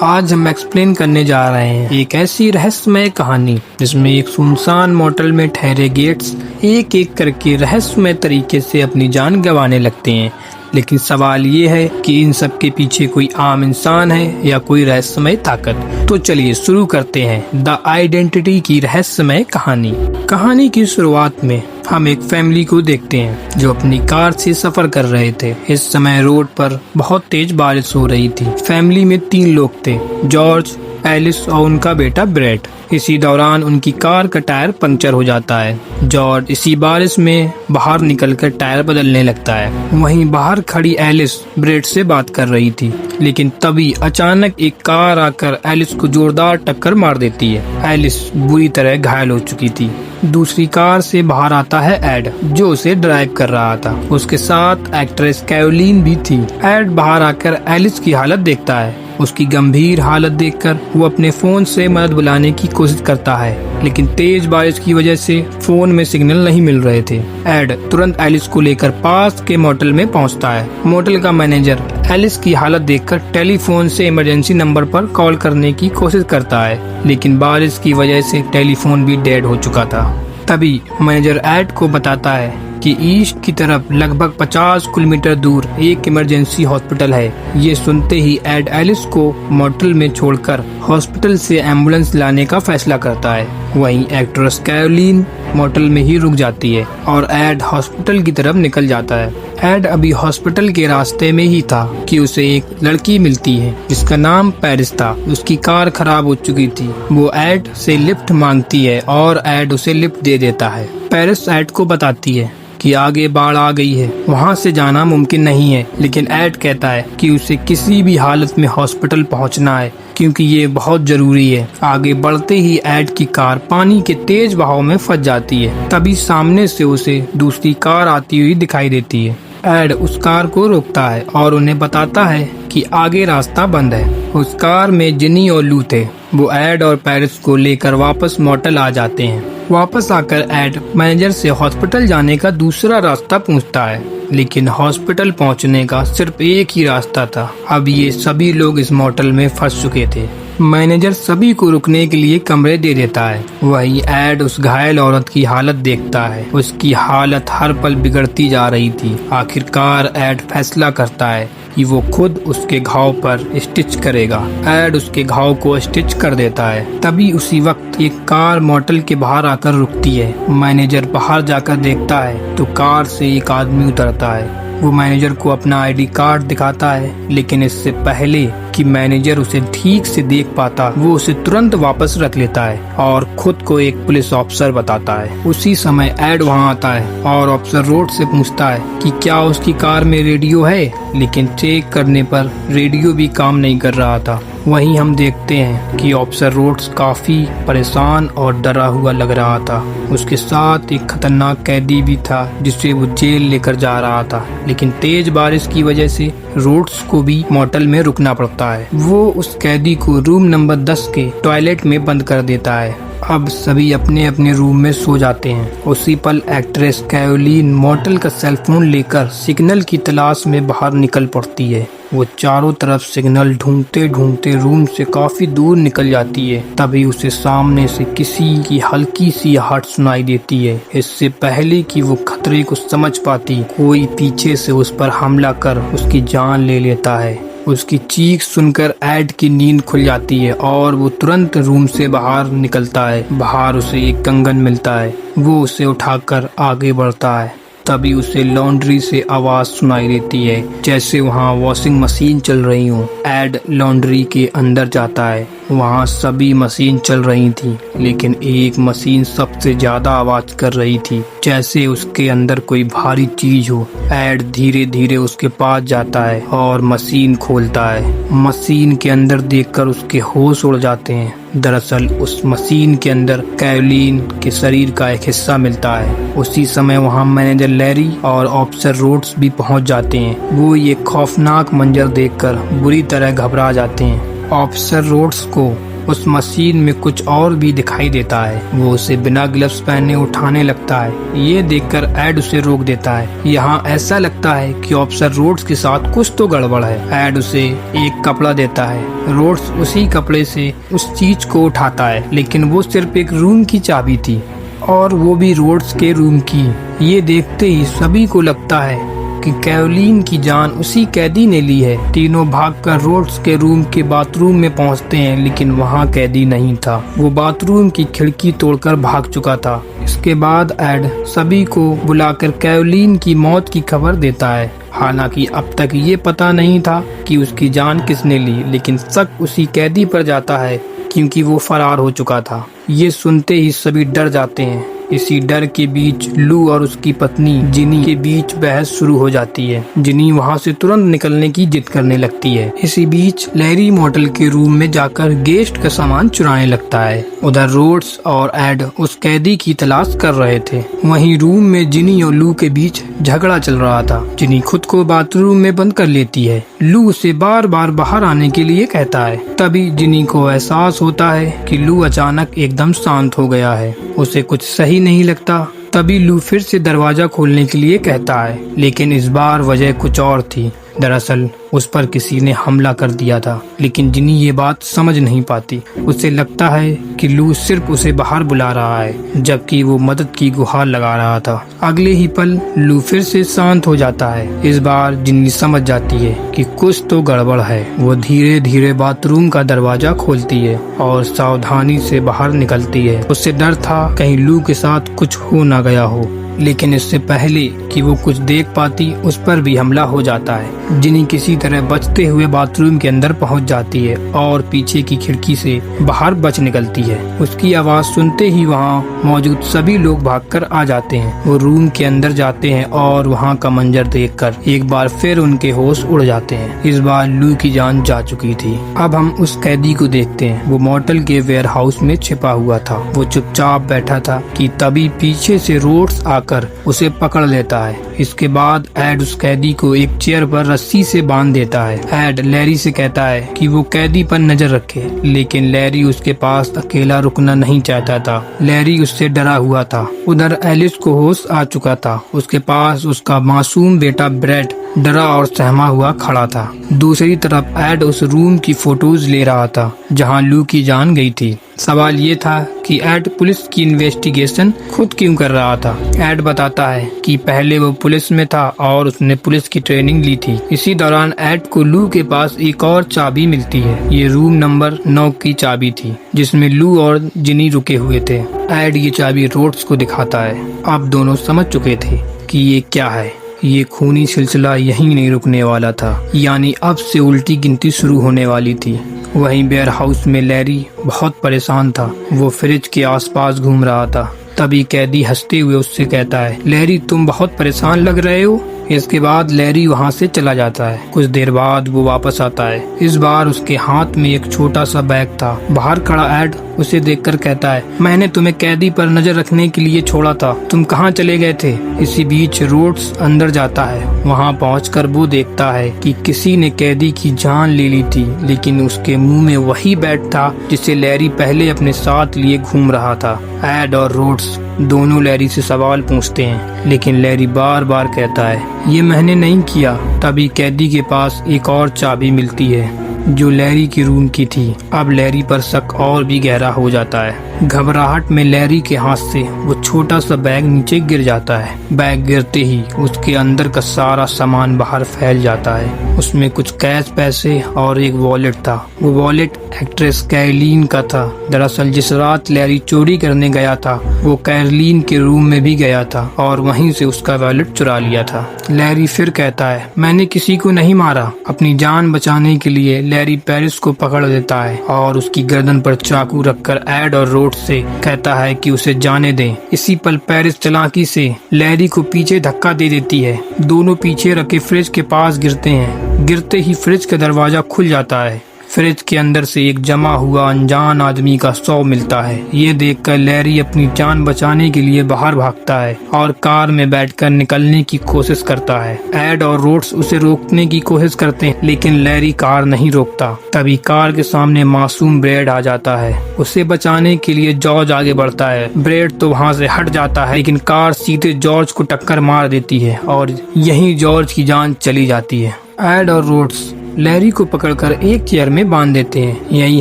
आज हम एक्सप्लेन करने जा रहे हैं एक ऐसी रहस्यमय कहानी जिसमें एक सुनसान मोटल में ठहरे गेट्स एक एक करके रहस्यमय तरीके से अपनी जान गंवाने लगते हैं। लेकिन सवाल ये है कि इन सब के पीछे कोई आम इंसान है या कोई रहस्यमय ताकत। तो चलिए शुरू करते हैं द आइडेंटिटी की रहस्यमय कहानी की शुरुआत में हम एक फैमिली को देखते हैं जो अपनी कार से सफर कर रहे थे। इस समय रोड पर बहुत तेज बारिश हो रही थी। फैमिली में 3 लोग थे, जॉर्ज, एलिस और उनका बेटा ब्रेट। इसी दौरान उनकी कार का टायर पंक्चर हो जाता है। जॉर्ज इसी बारिश में बाहर निकलकर टायर बदलने लगता है। वहीं बाहर खड़ी एलिस ब्रेट से बात कर रही थी, लेकिन तभी अचानक एक कार आकर एलिस को जोरदार टक्कर मार देती है। एलिस बुरी तरह घायल हो चुकी थी। दूसरी कार से बाहर आता है एड, जो उसे ड्राइव कर रहा था। उसके साथ एक्ट्रेस कैरोलीन भी थी। एड बाहर आकर एलिस की हालत देखता है। उसकी गंभीर हालत देखकर वो अपने फोन से मदद बुलाने की कोशिश करता है, लेकिन तेज बारिश की वजह से फोन में सिग्नल नहीं मिल रहे थे। एड तुरंत एलिस को लेकर पास के मोटल में पहुंचता है। मोटल का मैनेजर एलिस की हालत देखकर टेलीफोन से इमरजेंसी नंबर पर कॉल करने की कोशिश करता है, लेकिन बारिश की वजह से टेलीफोन भी डेड हो चुका था। तभी मैनेजर एड को बताता है कि ईस्ट की तरफ लगभग 50 किलोमीटर दूर एक इमरजेंसी हॉस्पिटल है। ये सुनते ही एड एलिस को मोटल में छोड़कर हॉस्पिटल से एम्बुलेंस लाने का फैसला करता है। वहीं एक्ट्रेस कैरोलीन मोटल में ही रुक जाती है और एड हॉस्पिटल की तरफ निकल जाता है। एड अभी हॉस्पिटल के रास्ते में ही था कि उसे एक लड़की मिलती है जिसका नाम पेरिस था। उसकी कार खराब हो चुकी थी। वो एड से लिफ्ट मांगती है और एड उसे लिफ्ट दे देता है। पेरिस एड को बताती है कि आगे बाढ़ आ गई है, वहाँ से जाना मुमकिन नहीं है, लेकिन एड कहता है कि उसे किसी भी हालत में हॉस्पिटल पहुँचना है क्योंकि ये बहुत जरूरी है। आगे बढ़ते ही एड की कार पानी के तेज बहाव में फंस जाती है। तभी सामने से उसे दूसरी कार आती हुई दिखाई देती है। एड उस कार को रोकता है और उन्हें बताता है कि आगे रास्ता बंद है। उस कार में जिनी और लू थे। वो एड और पेरिस को लेकर वापस मोटल आ जाते हैं। वापस आकर एड मैनेजर से हॉस्पिटल जाने का दूसरा रास्ता पूछता है, लेकिन हॉस्पिटल पहुंचने का सिर्फ एक ही रास्ता था। अब ये सभी लोग इस मोटल में फंस चुके थे। मैनेजर सभी को रुकने के लिए कमरे दे देता है। वहीं एड उस घायल औरत की हालत देखता है। उसकी हालत हर पल बिगड़ती जा रही थी। आखिरकार एड फैसला करता है कि वो खुद उसके घाव पर स्टिच करेगा। एड उसके घाव को स्टिच कर देता है। तभी उसी वक्त एक कार मोटल के बाहर आकर रुकती है। मैनेजर बाहर जाकर देखता है तो कार से एक आदमी उतरता है। वो मैनेजर को अपना आईडी कार्ड दिखाता है, लेकिन इससे पहले कि मैनेजर उसे ठीक से देख पाता, वो उसे तुरंत वापस रख लेता है और खुद को एक पुलिस ऑफिसर बताता है। उसी समय एड वहां आता है और ऑफिसर रोड से पूछता है कि क्या उसकी कार में रेडियो है, लेकिन चेक करने पर रेडियो भी काम नहीं कर रहा था। वहीं हम देखते हैं कि ऑफिसर रोड्स काफी परेशान और डरा हुआ लग रहा था। उसके साथ एक खतरनाक कैदी भी था जिसे वो जेल लेकर जा रहा था, लेकिन तेज बारिश की वजह से रोड्स को भी मोटल में रुकना पड़ता है। वो उस कैदी को रूम नंबर 10 के टॉयलेट में बंद कर देता है। अब सभी अपने अपने रूम में सो जाते हैं। उसी पल एक्ट्रेस कैरोलीन मोटल का सेलफोन लेकर सिग्नल की तलाश में बाहर निकल पड़ती है। वो चारों तरफ सिग्नल ढूंढते ढूंढते रूम से काफी दूर निकल जाती है। तभी उसे सामने से किसी की हल्की सी आहट सुनाई देती है। इससे पहले कि वो खतरे को समझ पाती, कोई पीछे से उस पर हमला कर उसकी जान ले लेता है। उसकी चीख सुनकर एड की नींद खुल जाती है और वो तुरंत रूम से बाहर निकलता है। बाहर उसे एक कंगन मिलता है। वो उसे उठाकर आगे बढ़ता है। तभी उसे लॉन्ड्री से आवाज सुनाई देती है, जैसे वहाँ वॉशिंग मशीन चल रही हो। एड लॉन्ड्री के अंदर जाता है। वहाँ सभी मशीन चल रही थी, लेकिन एक मशीन सबसे ज्यादा आवाज कर रही थी, जैसे उसके अंदर कोई भारी चीज हो। एड धीरे धीरे उसके पास जाता है और मशीन खोलता है। मशीन के अंदर देखकर उसके होश उड़ जाते हैं। दरअसल उस मशीन के अंदर कैरोलीन के शरीर का एक हिस्सा मिलता है। उसी समय वहाँ मैनेजर लैरी और ऑफिसर रोड्स भी पहुँच जाते हैं। वो ये खौफनाक मंजर देखकर बुरी तरह घबरा जाते हैं। ऑफिसर रोड्स को उस मशीन में कुछ और भी दिखाई देता है। वो उसे बिना ग्लव्स पहने उठाने लगता है। ये देखकर एड उसे रोक देता है। यहाँ ऐसा लगता है कि ऑफिसर रोड्स के साथ कुछ तो गड़बड़ है। एड उसे एक कपड़ा देता है। रोड्स उसी कपड़े से उस चीज को उठाता है, लेकिन वो सिर्फ एक रूम की चाबी थी, और वो भी रोड्स के रूम की। ये देखते ही सभी को लगता है कि कैरोलिन की जान उसी कैदी ने ली है। तीनों भागकर रोड्स के रूम के बाथरूम में पहुंचते हैं, लेकिन वहां कैदी नहीं था। वो बाथरूम की खिड़की तोड़कर भाग चुका था। इसके बाद एड सभी को बुलाकर कैरोलिन की मौत की खबर देता है। हालांकि अब तक ये पता नहीं था कि उसकी जान किसने ली, लेकिन शक उसी कैदी पर जाता है क्योंकि वो फरार हो चुका था। ये सुनते ही सभी डर जाते हैं। इसी डर के बीच लू और उसकी पत्नी जिनी के बीच बहस शुरू हो जाती है। जिनी वहाँ से तुरंत निकलने की जिद करने लगती है। इसी बीच लैरी मोटल के रूम में जाकर गेस्ट का सामान चुराने लगता है। उधर रोड्स और एड उस कैदी की तलाश कर रहे थे। वहीं रूम में जिनी और लू के बीच झगड़ा चल रहा था। जिनी खुद को बाथरूम में बंद कर लेती है। लू उसे बार बार बाहर आने के लिए कहता है। तभी जिनी को एहसास होता है कि लू अचानक एकदम शांत हो गया है। उसे कुछ सही नहीं लगता। तभी लू फिर से दरवाजा खोलने के लिए कहता है, लेकिन इस बार वजह कुछ और थी। दरअसल उस पर किसी ने हमला कर दिया था, लेकिन जिनी ये बात समझ नहीं पाती। उसे लगता है कि लू सिर्फ उसे बाहर बुला रहा है, जबकि वो मदद की गुहार लगा रहा था। अगले ही पल लू फिर से शांत हो जाता है। इस बार जिनी समझ जाती है कि कुछ तो गड़बड़ है। वो धीरे धीरे बाथरूम का दरवाजा खोलती है और सावधानी से बाहर निकलती है। उसे डर था कहीं लू के साथ कुछ हो ना गया हो, लेकिन इससे पहले कि वो कुछ देख पाती, उस पर भी हमला हो जाता है। जिनी किसी तरह बचते हुए बाथरूम के अंदर पहुंच जाती है और पीछे की खिड़की से बाहर बच निकलती है। उसकी आवाज सुनते ही वहां मौजूद सभी लोग भागकर आ जाते हैं। वो रूम के अंदर जाते हैं और वहां का मंजर देखकर एक बार फिर उनके होश उड़ जाते हैं। इस बार लू की जान जा चुकी थी। अब हम उस कैदी को देखते हैं। वो मोटल के वेयर हाउस में छिपा हुआ था। वो चुपचाप बैठा था कि तभी पीछे से रोड्स कर उसे पकड़ लेता है। इसके बाद एड उस कैदी को एक चेयर पर रस्सी से बांध देता है। एड लैरी से कहता है कि वो कैदी पर नजर रखे, लेकिन लैरी उसके पास अकेला रुकना नहीं चाहता था। लैरी उससे डरा हुआ था। उधर एलिस को होश आ चुका था। उसके पास उसका मासूम बेटा ब्रेड डरा और सहमा हुआ खड़ा था। दूसरी तरफ एड उस रूम की फोटोज ले रहा था जहां लू की जान गई थी। सवाल ये था कि एड पुलिस की इन्वेस्टिगेशन खुद क्यों कर रहा था। एड बताता है कि पहले वो पुलिस में था और उसने पुलिस की ट्रेनिंग ली थी। इसी दौरान एड को लू के पास एक और चाबी मिलती है। ये रूम नंबर 9 की चाबी थी, जिसमें लू और जिनी रुके हुए थे। एड ये चाबी रोड्स को दिखाता है। अब दोनों समझ चुके थे कि ये क्या है। ये खूनी सिलसिला यहीं नहीं रुकने वाला था, यानी अब से उल्टी गिनती शुरू होने वाली थी। वहीं वेयर हाउस में लैरी बहुत परेशान था। वो फ्रिज के आसपास घूम रहा था। तभी कैदी हंसते हुए उससे कहता है, लैरी तुम बहुत परेशान लग रहे हो। इसके बाद लैरी वहाँ से चला जाता है। कुछ देर बाद वो वापस आता है। इस बार उसके हाथ में एक छोटा सा बैग था। बाहर खड़ा एड उसे देखकर कहता है, मैंने तुम्हें कैदी पर नजर रखने के लिए छोड़ा था, तुम कहाँ चले गए थे। इसी बीच रोड्स अंदर जाता है। वहाँ पहुंचकर वो देखता है कि किसी ने कैदी की जान ले ली थी, लेकिन उसके मुंह में वही बैग था जिसे लैरी पहले अपने साथ लिए घूम रहा था। एड और रोड्स दोनों लैरी से सवाल पूछते हैं, लेकिन लैरी बार बार कहता है, ये मैंने नहीं किया। तभी कैदी के पास एक और चाबी मिलती है जो लैरी की रूम की थी। अब लैरी पर शक और भी गहरा हो जाता है। घबराहट में लैरी के हाथ से वो छोटा सा बैग नीचे गिर जाता है। बैग गिरते ही उसके अंदर का सारा सामान बाहर फैल जाता है। उसमें कुछ कैश पैसे और एक वॉलेट था। वो वॉलेट एक्ट्रेस कैरलीन का था। दरअसल जिस रात लैरी चोरी करने गया था, वो कैरलीन के रूम में भी गया था और वहीं से उसका वॉलेट चुरा लिया था। लैरी फिर कहता है, मैंने किसी को नहीं मारा। अपनी जान बचाने के लिए लैरी पेरिस को पकड़ लेता है और उसकी गर्दन पर चाकू रखकर एड और रोड से कहता है कि उसे जाने दें। इसी पल पेरिस चालाकी से लैरी को पीछे धक्का दे देती है। दोनों पीछे रखे फ्रिज के पास गिरते हैं। गिरते ही फ्रिज का दरवाजा खुल जाता है। फ्रिज के अंदर से एक जमा हुआ अनजान आदमी का शव मिलता है। ये देखकर लैरी अपनी जान बचाने के लिए बाहर भागता है और कार में बैठकर निकलने की कोशिश करता है। एड और रोड्स उसे रोकने की कोशिश करते हैं, लेकिन लैरी कार नहीं रोकता। तभी कार के सामने मासूम ब्रेड आ जाता है। उसे बचाने के लिए जॉर्ज आगे बढ़ता है। ब्रेड तो वहाँ से हट जाता है, लेकिन कार सीधे जॉर्ज को टक्कर मार देती है और यहीं जॉर्ज की जान चली जाती है। एड और रोड्स लैरी को पकड़कर एक चेयर में बांध देते हैं। यही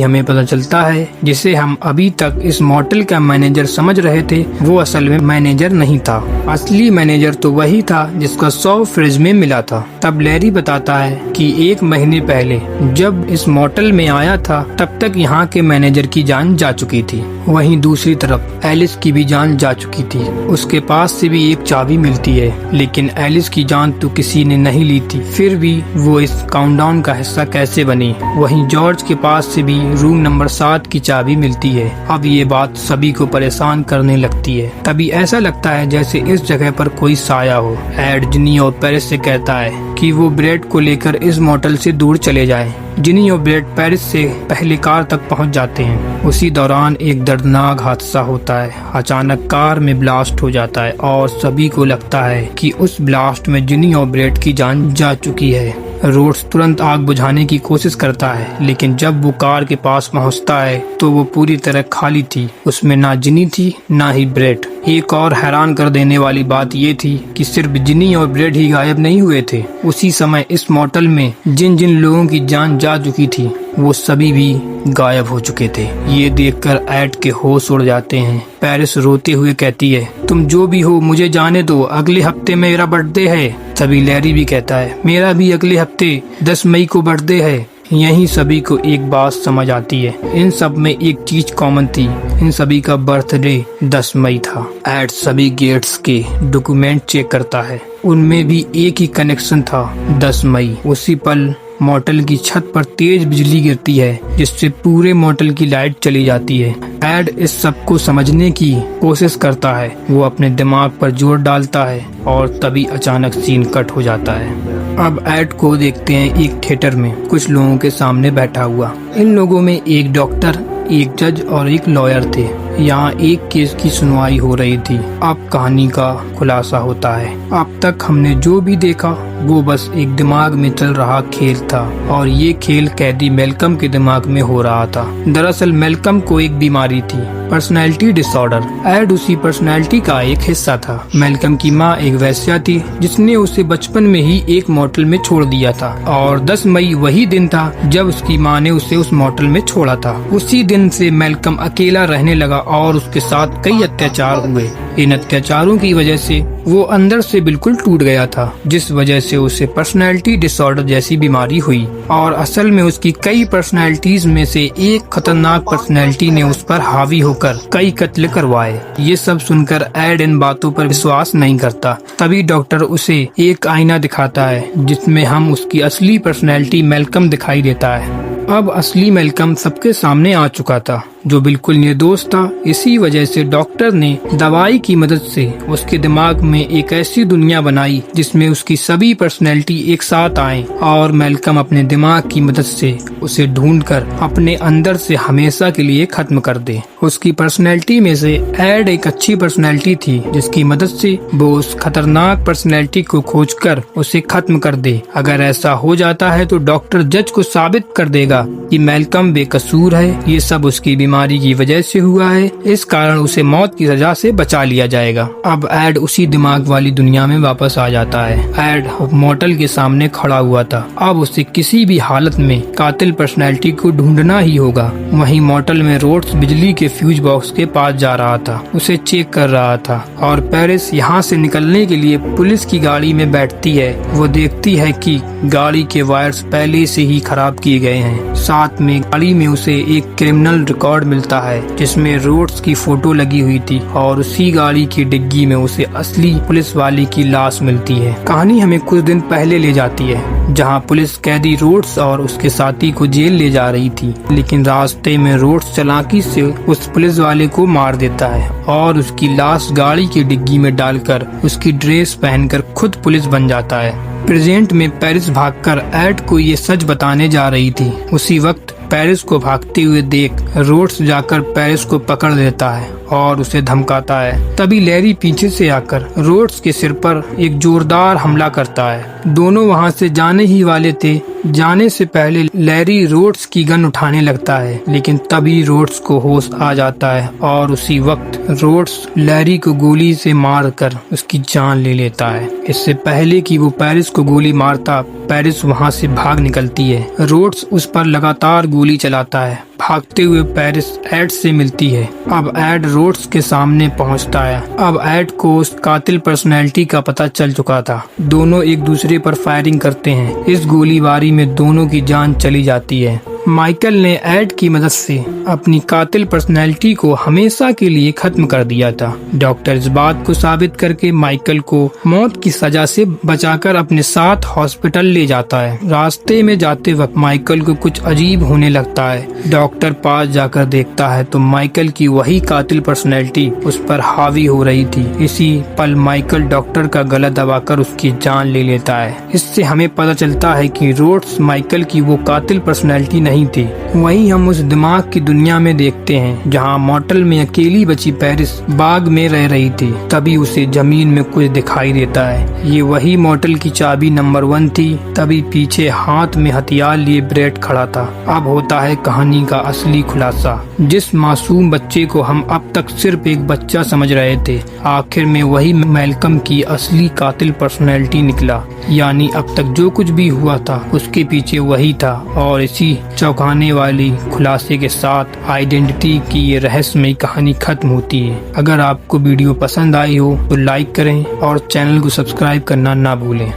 हमें पता चलता है जिसे हम अभी तक इस मोटेल का मैनेजर समझ रहे थे, वो असल में मैनेजर नहीं था। असली मैनेजर तो वही था जिसका शव फ्रिज में मिला था। तब लैरी बताता है कि 1 महीने पहले जब इस मोटेल में आया था तब तक यहाँ के मैनेजर की जान जा चुकी थी। वहीं दूसरी तरफ एलिस की भी जान जा चुकी थी। उसके पास से भी एक चाबी मिलती है, लेकिन एलिस की जान तो किसी ने नहीं ली थी। फिर भी वो इस काउंटडाउन का हिस्सा कैसे बनी। वहीं जॉर्ज के पास से भी रूम नंबर 7 की चाबी मिलती है। अब ये बात सभी को परेशान करने लगती है। तभी ऐसा लगता है जैसे इस जगह पर कोई साया हो। एड जिनी और पेरिस से कहता है कि वो ब्रेड को लेकर इस मोटेल से दूर चले जाएं। जिनी और ब्रेड पेरिस से पहले कार तक पहुंच जाते हैं। उसी दौरान एक दर्दनाक हादसा होता है। अचानक कार में ब्लास्ट हो जाता है और सभी को लगता है कि उस ब्लास्ट में जिनी और ब्रेड की जान जा चुकी है। रोड्स तुरंत आग बुझाने की कोशिश करता है, लेकिन जब वो कार के पास पहुंचता है तो वो पूरी तरह खाली थी। उसमें ना जिनी थी ना ही ब्रेड। एक और हैरान कर देने वाली बात ये थी कि सिर्फ जिनी और ब्रेड ही गायब नहीं हुए थे। उसी समय इस मोटेल में जिन जिन लोगों की जान जा चुकी थी वो सभी भी गायब हो चुके थे। ये देखकर एड के होश उड़ जाते हैं। पेरिस रोते हुए कहती है, तुम जो भी हो मुझे जाने दो, अगले हफ्ते मेरा बर्थडे है। तभी लैरी भी कहता है, मेरा भी अगले हफ्ते 10 मई को बर्थडे है। यहीं सभी को एक बात समझ आती है, इन सब में एक चीज कॉमन थी, इन सभी का बर्थडे 10 मई था। एड सभी गेट्स के डॉक्यूमेंट चेक करता है, उनमें भी एक ही कनेक्शन था, 10 मई। उसी पल मोटेल की छत पर तेज बिजली गिरती है, जिससे पूरे मोटेल की लाइट चली जाती है। एड इस सब को समझने की कोशिश करता है। वो अपने दिमाग पर जोर डालता है और तभी अचानक सीन कट हो जाता है। अब एड को देखते हैं एक थिएटर में कुछ लोगों के सामने बैठा हुआ। इन लोगों में एक डॉक्टर, एक जज और एक लॉयर थे। यहाँ एक केस की सुनवाई हो रही थी। अब कहानी का खुलासा होता है। अब तक हमने जो भी देखा वो बस एक दिमाग में चल रहा खेल था, और ये खेल कैदी मेलकम के दिमाग में हो रहा था। दरअसल मेलकम को एक बीमारी थी, पर्सनैलिटी डिसऑर्डर। एड उसी पर्सनैलिटी का एक हिस्सा था। मेलकम की माँ एक वैश्या थी जिसने उसे बचपन में ही एक मोटेल में छोड़ दिया था, और 10 मई वही दिन था जब उसकी माँ ने उसे उस मोटेल में छोड़ा था। उसी दिन से मेलकम अकेला रहने लगा और उसके साथ कई अत्याचार हुए। इन अत्याचारों की वजह से वो अंदर से बिल्कुल टूट गया था, जिस वजह से उसे पर्सनैलिटी डिसऑर्डर जैसी बीमारी हुई। और असल में उसकी कई पर्सनैलिटीज में से एक खतरनाक पर्सनैलिटी ने उस पर हावी होकर कई कत्ल करवाए। ये सब सुनकर एड इन बातों पर विश्वास नहीं करता। तभी डॉक्टर उसे एक आईना दिखाता है जिसमें हम उसकी असली पर्सनैलिटी मेलकम दिखाई देता है। अब असली मेलकम सबके सामने आ चुका था, जो बिल्कुल निर्दोष था। इसी वजह से डॉक्टर ने दवाई की मदद से उसके दिमाग में एक ऐसी दुनिया बनाई जिसमें उसकी सभी पर्सनैलिटी एक साथ आए, और मेलकम अपने दिमाग की मदद से उसे ढूंढकर अपने अंदर से हमेशा के लिए खत्म कर दे। उसकी पर्सनैलिटी में से एड एक अच्छी पर्सनैलिटी थी जिसकी मदद से वो उस खतरनाक पर्सनैलिटी को खोजकर उसे खत्म कर दे। अगर ऐसा हो जाता है तो डॉक्टर जज को साबित कर देगा कि मेलकम बेकसूर है, ये सब उसकी बीमारी की वजह से हुआ है, इस कारण उसे मौत की सजा से बचा लिया जाएगा। अब एड उसी दिमाग वाली दुनिया में वापस आ जाता है। एड मोटेल के सामने खड़ा हुआ था। अब उसे किसी भी हालत में कातिल पर्सनैलिटी को ढूंढना ही होगा। वहीं मोटेल में रोड्स बिजली के फ्यूज बॉक्स के पास जा रहा था, उसे चेक कर रहा था, और पेरिस यहाँ से निकलने के लिए पुलिस की गाड़ी में बैठती है। वो देखती है कि गाड़ी के वायर्स पहले से ही खराब किए गए हैं। साथ में गाड़ी में उसे एक क्रिमिनल रिकॉर्ड मिलता है जिसमें रोड्स की फोटो लगी हुई थी, और उसी गाड़ी की डिग्गी में उसे असली पुलिस वाले की लाश मिलती है। कहानी हमें कुछ दिन पहले ले जाती है, जहां पुलिस कैदी रोड्स और उसके साथी को जेल ले जा रही थी, लेकिन रास्ते में रोड्स चालाकी से उस पुलिस वाले को मार देता है और उसकी लाश गाड़ी की डिग्गी में डालकर उसकी ड्रेस पहनकर खुद पुलिस बन जाता है। प्रेजेंट में पेरिस भागकर एड को ये सच बताने जा रही थी। उसी वक्त पेरिस को भागते हुए देख रोड्स जाकर पेरिस को पकड़ लेता है और उसे धमकाता है। तभी लैरी पीछे से आकर रोड्स के सिर पर एक जोरदार हमला करता है। दोनों वहां से जाने ही वाले थे। जाने से पहले लैरी रोड्स की गन उठाने लगता है, लेकिन तभी रोड्स को होश आ जाता है और उसी वक्त रोड्स लैरी को गोली से मारकर उसकी जान ले लेता है। इससे पहले कि वो पेरिस को गोली मारता, पेरिस वहां से भाग निकलती है। रोड्स उस पर लगातार गोली चलाता है। भागते हुए पेरिस एड से मिलती है। अब एड रोड्स के सामने पहुंचता है। अब एड को उस कातिल पर्सनैलिटी का पता चल चुका था। दोनों एक दूसरे पर फायरिंग करते हैं। इस गोलीबारी में दोनों की जान चली जाती है। माइकल ने एड की मदद से अपनी कातिल पर्सनैलिटी को हमेशा के लिए खत्म कर दिया था। डॉक्टर इस बात को साबित करके माइकल को मौत की सजा से बचाकर अपने साथ हॉस्पिटल ले जाता है। रास्ते में जाते वक्त माइकल को कुछ अजीब होने लगता है। डॉक्टर पास जाकर देखता है तो माइकल की वही कातिल पर्सनैलिटी उस पर हावी हो रही थी। इसी पल माइकल डॉक्टर का गला दबाकर उसकी जान ले लेता है। इससे हमें पता चलता है कि रोड्स माइकल की वो कातिल पर्सनैलिटी नहीं थी। वहीं हम उस दिमाग की दुनिया में देखते हैं जहां मॉटल में अकेली बची पेरिस बाग में रह रही थी। तभी उसे जमीन में कुछ दिखाई देता है। ये वही मॉटल की चाबी नंबर 1 थी। तभी पीछे हाथ में हथियार लिए ब्रेट खड़ा था। अब होता है कहानी का असली खुलासा। जिस मासूम बच्चे को हम अब तक सिर्फ एक बच्चा समझ रहे थे, आखिर में वही मैल्कम की असली कातिल पर्सनैलिटी निकला। यानी अब तक जो कुछ भी हुआ था उसके पीछे वही था। और इसी चौंकाने वाली खुलासे के साथ आइडेंटिटी की ये रहस्यमयी कहानी खत्म होती है। अगर आपको वीडियो पसंद आई हो तो लाइक करें और चैनल को सब्सक्राइब करना ना भूलें।